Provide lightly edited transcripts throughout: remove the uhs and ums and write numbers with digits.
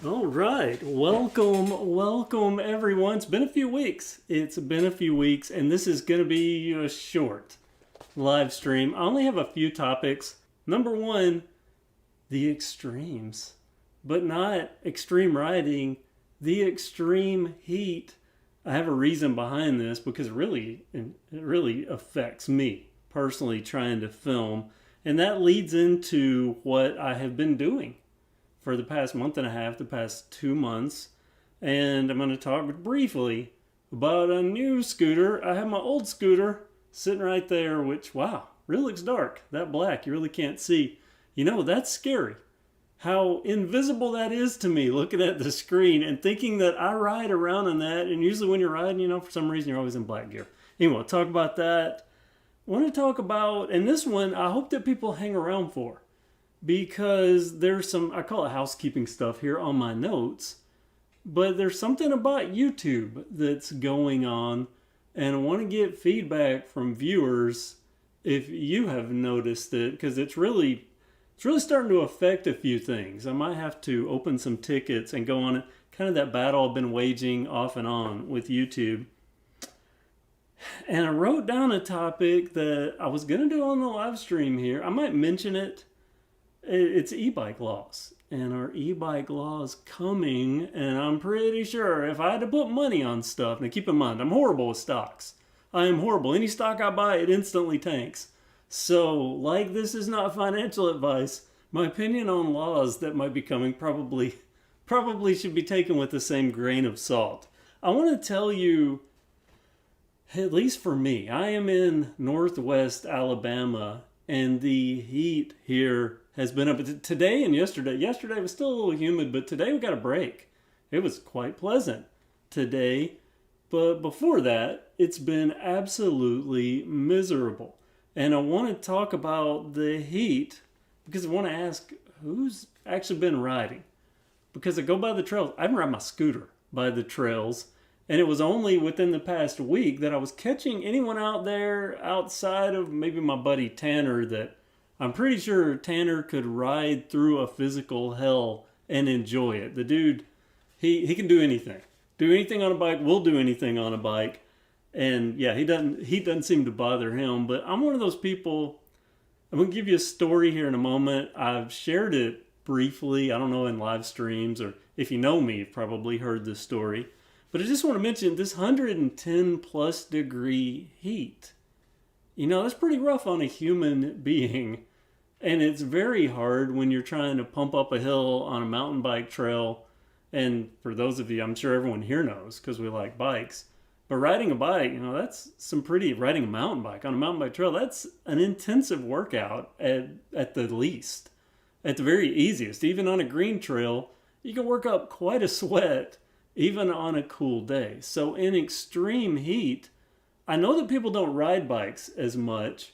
All right, welcome everyone. It's been a few weeks. And this is going to be a short live stream. I only have a few topics. Number one, the extremes, but not extreme riding, the extreme heat. I have a reason behind this because it really affects me personally trying to film, and that leads into what I have been doing for the past month and a half, the past 2 months. And I'm going to talk briefly about a new scooter. I have my old scooter sitting right there, which, wow, really looks dark. That black, you really can't see. You know, that's scary. How invisible that is to me looking at the screen and thinking that I ride around in that. And usually when you're riding, for some reason you're always in black gear. Anyway, we'll talk about that. I want to talk about, and this one I hope that people hang around for, because there's some, I call it housekeeping stuff here on my notes, but there's something about YouTube that's going on, and I want to get feedback from viewers if you have noticed it, because it's really starting to affect a few things. I might have to open some tickets and go on it, kind of that battle I've been waging off and on with YouTube. And I wrote down a topic that I was going to do on the live stream here. I might mention it. It's e-bike laws, and our e-bike laws coming, and I'm pretty sure if I had to put money on stuff, now keep in mind, I'm horrible with stocks. I am horrible. Any stock I buy, it instantly tanks. So, like, this is not financial advice. My opinion on laws that might be coming probably should be taken with the same grain of salt. I want to tell you, at least for me, I am in northwest Alabama, and the heat here has been up today and yesterday. Yesterday was still a little humid, but today we got a break. It was quite pleasant today. But before that, it's been absolutely miserable. And I want to talk about the heat because I want to ask who's actually been riding. Because I go by the trails. I haven't ridden my scooter by the trails. And it was only within the past week that I was catching anyone out there outside of maybe my buddy Tanner, that I'm pretty sure Tanner could ride through a physical hell and enjoy it. The dude, he can do anything. Do anything on a bike, will do anything on a bike. And yeah, he doesn't seem to bother him. But I'm one of those people. I'm going to give you a story here in a moment. I've shared it briefly, I don't know, in live streams, or if you know me, you've probably heard this story. But I just want to mention this 110 plus degree heat. That's pretty rough on a human being. And it's very hard when you're trying to pump up a hill on a mountain bike trail. And for those of you, I'm sure everyone here knows because we like bikes. But riding a bike, riding a mountain bike on a mountain bike trail, that's an intensive workout at the least. At the very easiest, even on a green trail, you can work up quite a sweat even on a cool day. So in extreme heat, I know that people don't ride bikes as much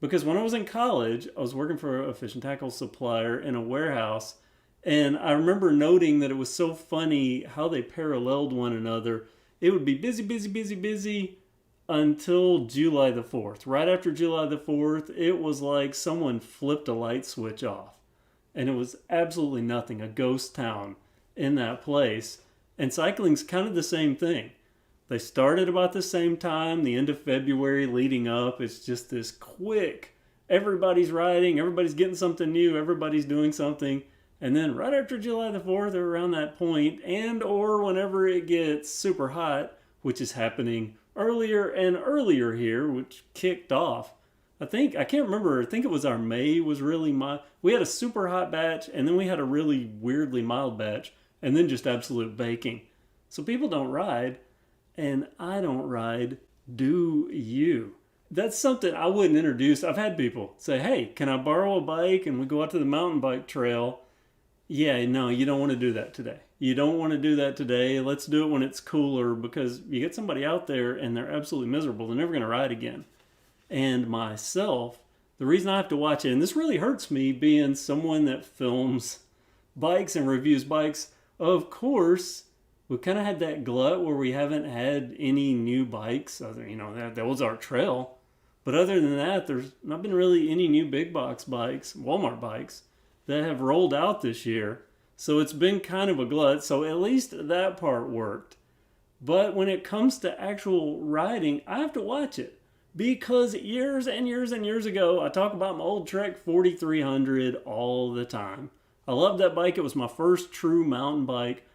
because when I was in college, I was working for a fish and tackle supplier in a warehouse, and I remember noting that it was so funny how they paralleled one another. It would be busy until July the 4th. Right after July the 4th, it was like someone flipped a light switch off, and it was absolutely nothing, a ghost town in that place. And cycling's kind of the same thing. They started about the same time, the end of February leading up. It's just this quick, everybody's riding, everybody's getting something new, everybody's doing something. And then right after July the 4th or around that point, and or whenever it gets super hot, which is happening earlier and earlier here, which kicked off. I think it was our May was really mild. We had a super hot batch, and then we had a really weirdly mild batch, and then just absolute baking. So people don't ride. And I don't ride, do you? That's something I wouldn't introduce. I've had people say, hey, can I borrow a bike? And we go out to the mountain bike trail. Yeah, no, you don't want to do that today. You don't want to do that today. Let's do it when it's cooler, because you get somebody out there and they're absolutely miserable. They're never going to ride again. And myself, the reason I have to watch it, and this really hurts me being someone that films bikes and reviews bikes, of course, we kind of had that glut where we haven't had any new bikes. That was our trail. But other than that, there's not been really any new big box bikes, Walmart bikes, that have rolled out this year. So it's been kind of a glut. So at least that part worked. But when it comes to actual riding, I have to watch it. Because years and years and years ago, I talk about my old Trek 4300 all the time. I love that bike. It was my first true mountain bike.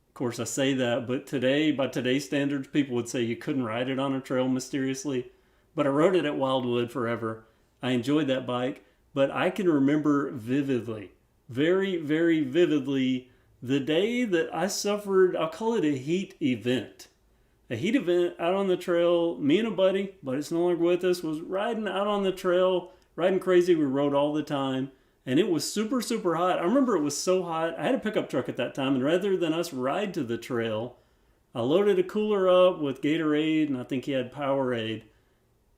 Of course, I say that, but today, by today's standards, people would say you couldn't ride it on a trail mysteriously. But I rode it at Wildwood forever. I enjoyed that bike, but I can remember vividly, very, very vividly, the day that I suffered, I'll call it a heat event. A heat event out on the trail. Me and a buddy, but it's no longer with us, was riding out on the trail, riding crazy. We rode all the time. And it was super, super hot. I remember it was so hot. I had a pickup truck at that time, and rather than us ride to the trail, I loaded a cooler up with Gatorade, and I think he had Powerade.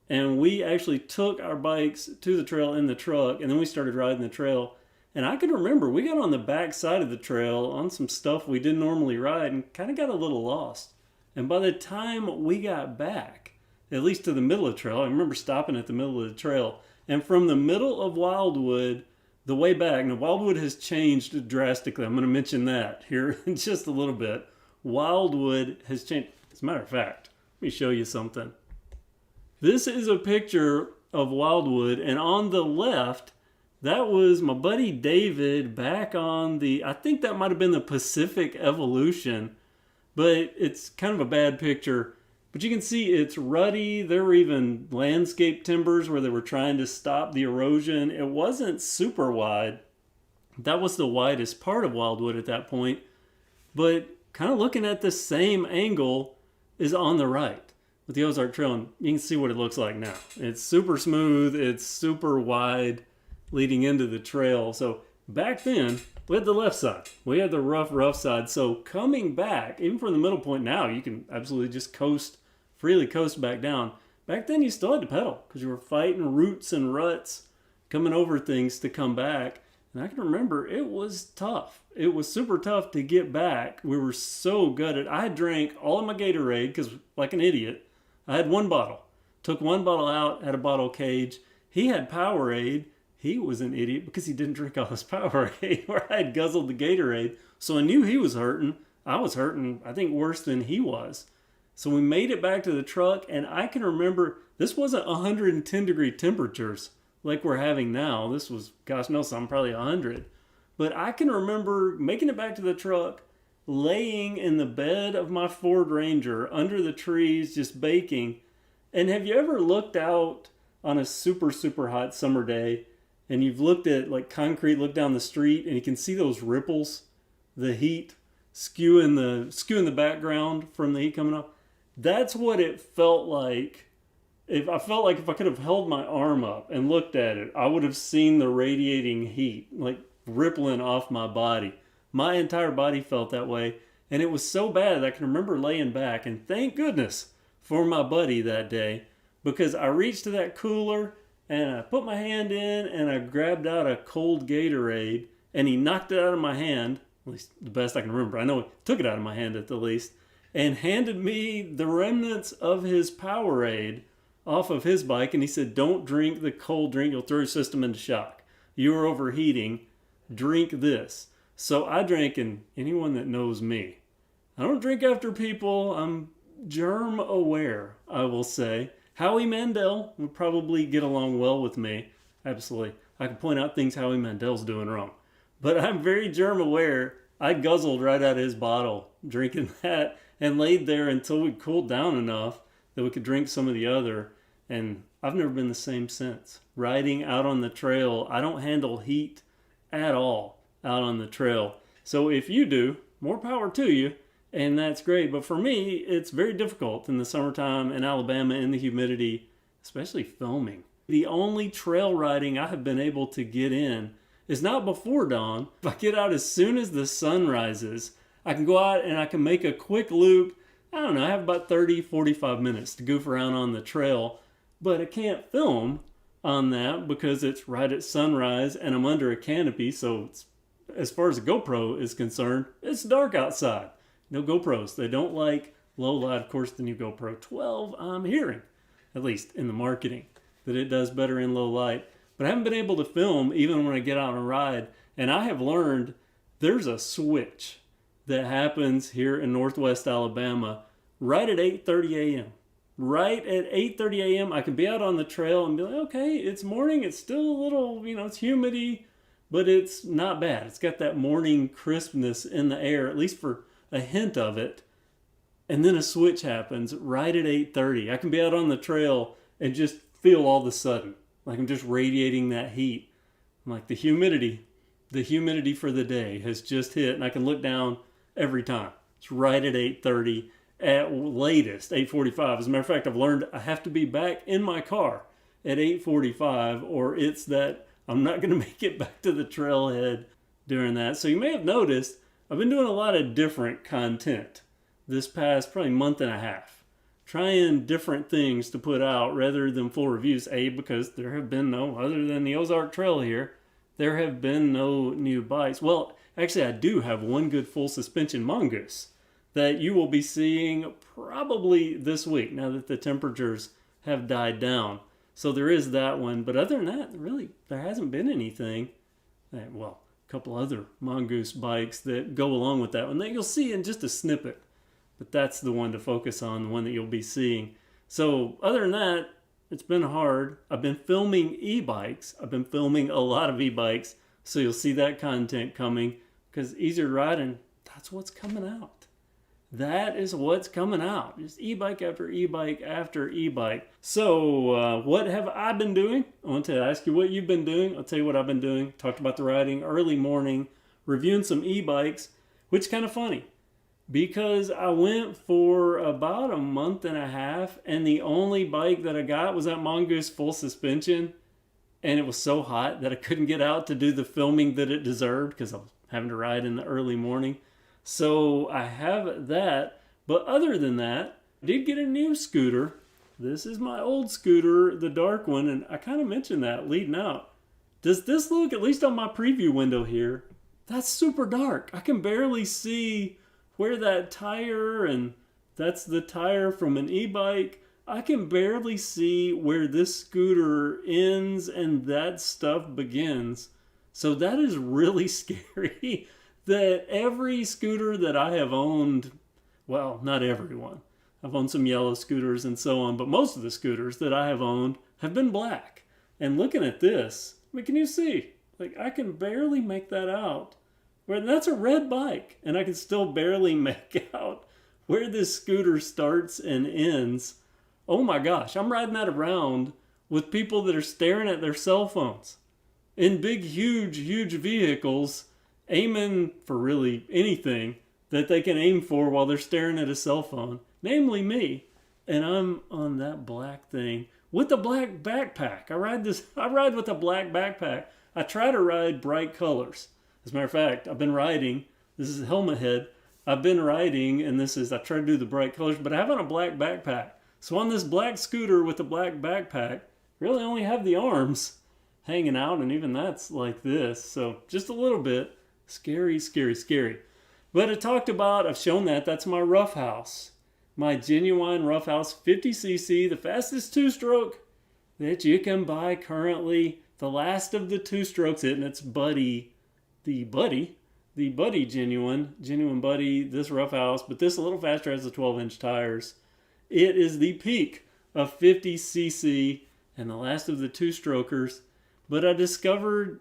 And we actually took our bikes to the trail in the truck, and then we started riding the trail. And I can remember we got on the back side of the trail on some stuff we didn't normally ride and kind of got a little lost. And by the time we got back, at least to the middle of the trail, I remember stopping at the middle of the trail. And from the middle of Wildwood, the way back, now Wildwood has changed drastically. I'm going to mention that here in just a little bit. Wildwood has changed. As a matter of fact, let me show you something. This is a picture of Wildwood, and on the left, that was my buddy David back on the, I think that might have been the Pacific Evolution, but it's kind of a bad picture. But you can see it's ruddy. There were even landscape timbers where they were trying to stop the erosion. It wasn't super wide. That was the widest part of Wildwood at that point. But kind of looking at the same angle is on the right with the Ozark Trail. And you can see what it looks like now. It's super smooth. It's super wide leading into the trail. So back then, we had the left side. We had the rough side. So coming back, even from the middle point now, you can absolutely just freely coast back down. Back then, you still had to pedal because you were fighting roots and ruts, coming over things to come back. And I can remember it was tough. It was super tough to get back. We were so gutted. I drank all of my Gatorade because, like an idiot, I had one bottle. Took one bottle out, had a bottle cage. He had Powerade. He was an idiot because he didn't drink all his Powerade, where I had guzzled the Gatorade. So I knew he was hurting. I was hurting, I think, worse than he was. So we made it back to the truck, and I can remember this wasn't 110 degree temperatures like we're having now. This was, gosh knows, I'm probably 100. But I can remember making it back to the truck, laying in the bed of my Ford Ranger under the trees, just baking. And have you ever looked out on a super, super hot summer day, and you've looked at like concrete, looked down the street, and you can see those ripples, the heat skewing the background from the heat coming up? That's what it felt like. If I could have held my arm up and looked at it, I would have seen the radiating heat like rippling off my body. My entire body felt that way, and it was so bad that I can remember laying back, and thank goodness for my buddy that day, because I reached to that cooler and I put my hand in and I grabbed out a cold Gatorade, and he knocked it out of my hand, at least the best I can remember. I know he took it out of my hand at the least, and handed me the remnants of his Powerade off of his bike, and he said, "Don't drink the cold drink, you'll throw your system into shock. You are overheating, drink this." So I drank, and anyone that knows me, I don't drink after people. I'm germ aware, I will say. Howie Mandel would probably get along well with me. Absolutely. I can point out things Howie Mandel's doing wrong. But I'm very germ aware. I guzzled right out of his bottle, drinking that, and laid there until we cooled down enough that we could drink some of the other. And I've never been the same since. Riding out on the trail, I don't handle heat at all out on the trail. So if you do, more power to you, and that's great. But for me, it's very difficult in the summertime in Alabama in the humidity, especially filming. The only trail riding I have been able to get in is not before dawn. If I get out as soon as the sun rises, I can go out and I can make a quick loop. I don't know, I have about 30, 45 minutes to goof around on the trail, but I can't film on that because it's right at sunrise and I'm under a canopy. So it's, as far as the GoPro is concerned, it's dark outside. No GoPros. They don't like low light. Of course, the new GoPro 12, I'm hearing, at least in the marketing, that it does better in low light. But I haven't been able to film even when I get out on a ride. And I have learned There's a switch that happens here in Northwest Alabama right at 8:30 a.m. Right at 8:30 a.m. I can be out on the trail and be like, okay, it's morning. It's still a little, it's humidity, but it's not bad. It's got that morning crispness in the air, at least for a hint of it. And then a switch happens right at 8:30. I can be out on the trail and just feel all of a sudden like I'm just radiating that heat. I'm like the humidity for the day has just hit, and I can look down every time. It's right at 8:30, at latest 8:45. As a matter of fact, I've learned I have to be back in my car at 8:45, or it's that I'm not going to make it back to the trailhead during that. So you may have noticed I've been doing a lot of different content this past probably month and a half, trying different things to put out rather than full reviews. Because there have been no, other than the Ozark Trail here, there have been no new bikes. Well, actually I do have one good full suspension mongoose that you will be seeing probably this week now that the temperatures have died down. So there is that one, but other than that, really, there hasn't been anything. Well, a couple other mongoose bikes that go along with that one that you'll see in just a snippet. But that's the one to focus on, the one that you'll be seeing. So other than that, it's been hard. I've been filming e-bikes. I've been filming a lot of e-bikes. So you'll see that content coming because easier riding, that's what's coming out. That is what's coming out. Just e-bike after e-bike after e-bike. So what have I been doing? I want to ask you what you've been doing. I'll tell you what I've been doing. Talked about the riding early morning, reviewing some e-bikes, which is kind of funny because I went for about a month and a half and the only bike that I got was that Mongoose full suspension. And it was so hot that I couldn't get out to do the filming that it deserved because I was having to ride in the early morning. So I have that, but other than that, I did get a new scooter. This is my old scooter, the dark one, and I kind of mentioned that leading out. Does this look, at least on my preview window here, that's super dark. I can barely see where that tire, and that's the tire from an e-bike. I can barely see where this scooter ends and that stuff begins. So that is really scary. That every scooter that I have owned, well, not every one. I've owned some yellow scooters and so on, but most of the scooters that I have owned have been black. And looking at this, I mean, can you see? Like, I can barely make that out. That's a red bike, and I can still barely make out where this scooter starts and ends. Oh my gosh, I'm riding that around with people that are staring at their cell phones in big, huge vehicles, aiming for really anything that they can aim for while they're staring at a cell phone, namely me. And I'm on that black thing with a black backpack. I ride with a black backpack. I try to ride bright colors. As a matter of fact, I've been riding, this is Helmet Head, I've been riding, and I try to do the bright colors, but I have on a black backpack. So on this black scooter with the black backpack, really only have the arms hanging out, and even that's like this. So just a little bit. Scary. But I've shown that's my Rough House. My genuine Rough House 50cc, the fastest two-stroke that you can buy currently. The last of the two-strokes, and it's Buddy, the Buddy genuine Buddy, this Rough House, but this a little faster, has the 12-inch tires. It is the peak of 50cc and the last of the two-strokers. But I discovered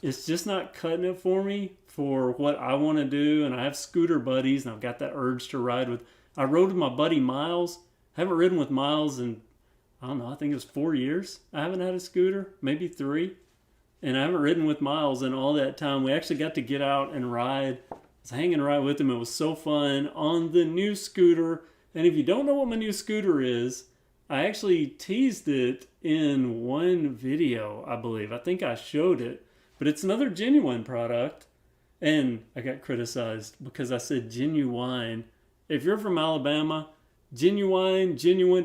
it's just not cutting it for me for what I want to do. And I have scooter buddies, and I've got that urge to ride with. I rode with my buddy Miles. I haven't ridden with Miles in, I don't know, I think it was 4 years. I haven't had a scooter, maybe 3. And I haven't ridden with Miles in all that time. We actually got to get out and ride. I was hanging a ride with him. It was so fun on the new scooter. And if you don't know what my new scooter is, I actually teased it in one video, I believe. I think I showed it. But it's another genuine product. And I got criticized because I said genuine. If you're from Alabama, genuine,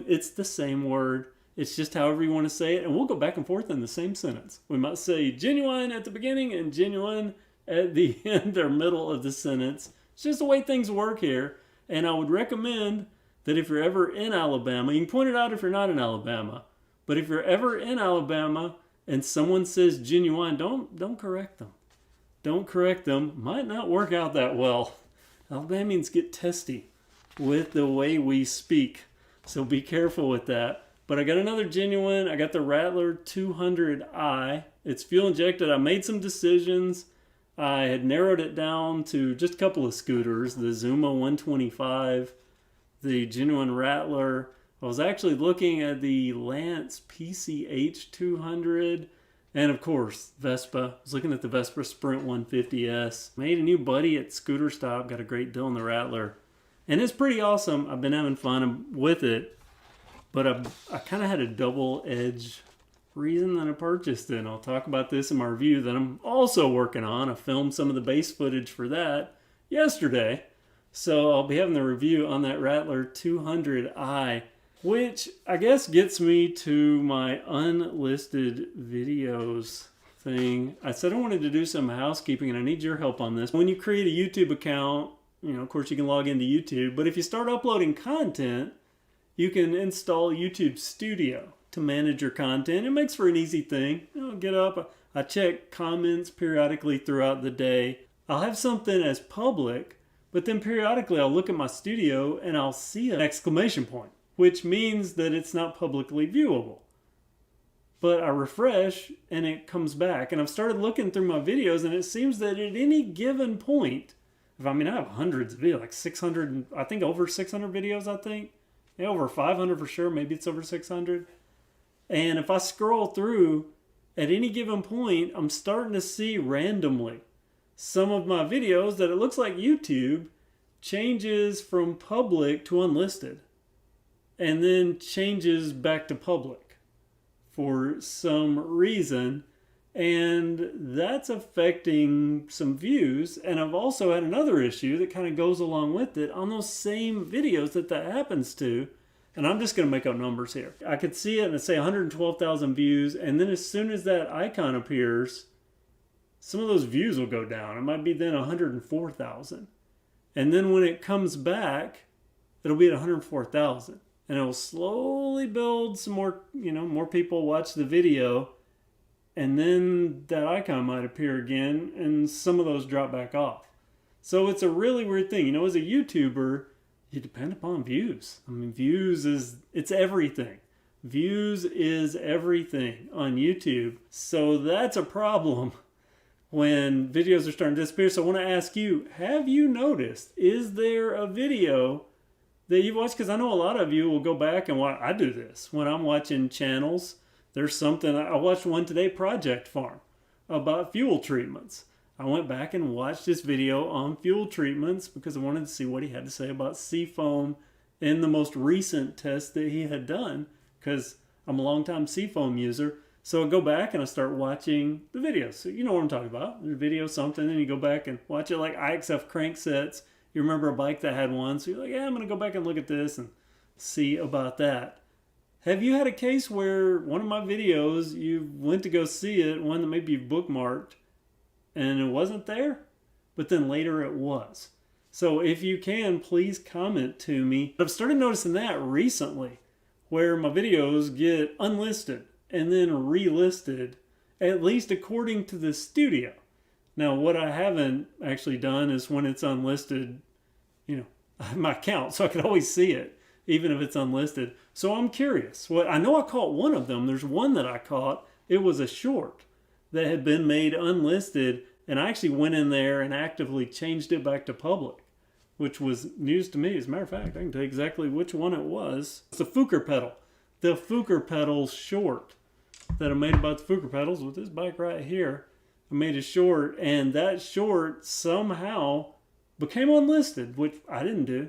it's the same word. It's just however you want to say it. And we'll go back and forth in the same sentence. We might say genuine at the beginning and genuine at the end or middle of the sentence. It's just the way things work here. And I would recommend that if you're ever in Alabama, you can point it out if you're not in Alabama. But if you're ever in Alabama and someone says genuine, don't correct them. don't correct them might not work out that well. Alabamians get testy with the way we speak, so be careful with that. But I got another genuine. I got the Rattler 200i. It's fuel injected. I made some decisions. I had narrowed it down to just a couple of scooters, the Zuma 125, the genuine Rattler. I was actually looking at the Lance PCH 200, and of course, Vespa. I was looking at the Vespa Sprint 150S. Made a new buddy at Scooter Stop. Got a great deal on the Rattler. And it's pretty awesome. I've been having fun with it. But I kind of had a double-edged reason that I purchased it. And I'll talk about this in my review that I'm also working on. I filmed some of the base footage for that yesterday. So I'll be having the review on that Rattler 200i, which I guess gets me to my unlisted videos thing. I said I wanted to do some housekeeping, and I need your help on this. When you create a YouTube account, of course you can log into YouTube, but if you start uploading content, you can install YouTube Studio to manage your content. It makes for an easy thing. Get up, I check comments periodically throughout the day. I'll have something as public, but then periodically I'll look at my studio and I'll see an exclamation point, which means that it's not publicly viewable. But I refresh and it comes back. And I've started looking through my videos, and it seems that at any given point, I have hundreds of videos, like 600, I think over 600 videos, I think. Yeah, over 500 for sure. Maybe it's over 600. And if I scroll through, at any given point, I'm starting to see randomly some of my videos that it looks like YouTube changes from public to unlisted and then changes back to public for some reason. And that's affecting some views. And I've also had another issue that kind of goes along with it on those same videos that happens to. And I'm just going to make up numbers here. I could see it and say 112,000 views. And then as soon as that icon appears, some of those views will go down. It might be then 104,000. And then when it comes back, it'll be at 104,000. And it'll slowly build some more, more people watch the video. And then that icon might appear again, and some of those drop back off. So it's a really weird thing. As a YouTuber, you depend upon views. Views it's everything. Views is everything on YouTube. So that's a problem when videos are starting to disappear. So I want to ask you, have you noticed, is there a video that you've watched? Because I know a lot of you will go back and watch. I do this when I'm watching channels. There's something, I watched one today, Project Farm, about fuel treatments. I went back and watched this video on fuel treatments because I wanted to see what he had to say about Seafoam in the most recent test that he had done, because I'm a long-time Seafoam user. So I go back and I start watching the videos. So you know what I'm talking about. There's a video, something, and you go back and watch it, like IXF cranksets. You remember a bike that had one, so you're like, yeah, I'm going to go back and look at this and see about that. Have you had a case where one of my videos, you went to go see it, one that maybe you've bookmarked, and it wasn't there, but then later it was? So if you can, please comment to me. I've started noticing that recently, where my videos get unlisted and then relisted, at least according to the studio. Now, what I haven't actually done is when it's unlisted, I have my account, so I can always see it, even if it's unlisted. So I'm curious. I know I caught one of them. There's one that I caught. It was a short that had been made unlisted, and I actually went in there and actively changed it back to public, which was news to me. As a matter of fact, I can tell you exactly which one it was. It's the Fuker pedal. The Fuker pedals short that I made about the Fuker pedals with this bike right here. I made a short, and that short somehow became unlisted, which I didn't do.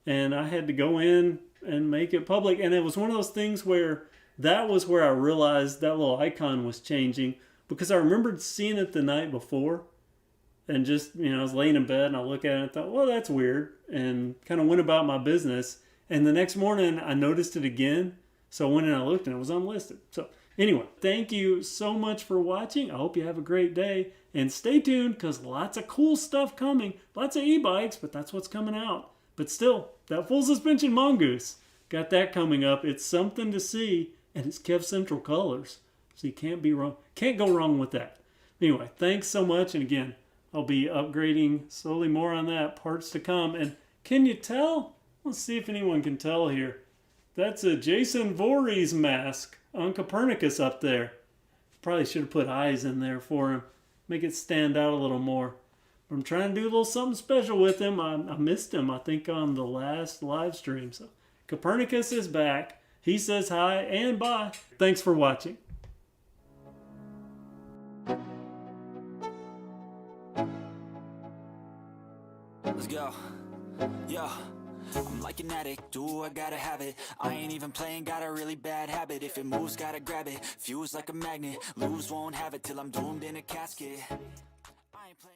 And I had to go in and make it public. And it was one of those things where that was where I realized that little icon was changing, because I remembered seeing it the night before and just, I was laying in bed and I looked at it and thought, well, that's weird, and kind of went about my business. And the next morning I noticed it again. So I went and I looked and it was unlisted. So anyway, thank you so much for watching. I hope you have a great day, and stay tuned because lots of cool stuff coming. Lots of e-bikes, but that's what's coming out. But still, that full suspension Mongoose, got that coming up. It's something to see, and it's KevCentral colors. So you can't go wrong with that. Anyway, thanks so much. And again, I'll be upgrading slowly, more on that, parts to come. And can you tell? Let's see if anyone can tell here. That's a Jason Voorhees mask on Copernicus up there. Probably should have put eyes in there for him. Make it stand out a little more. I'm trying to do a little something special with him. I missed him, I think, on the last live stream. So Copernicus is back. He says hi and bye. Thanks for watching. Let's go. Yo, I'm like an addict, do I gotta have it. I ain't even playing, got a really bad habit. If it moves, gotta grab it. Fuse like a magnet, lose, won't have it till I'm doomed in a casket. I ain't playing.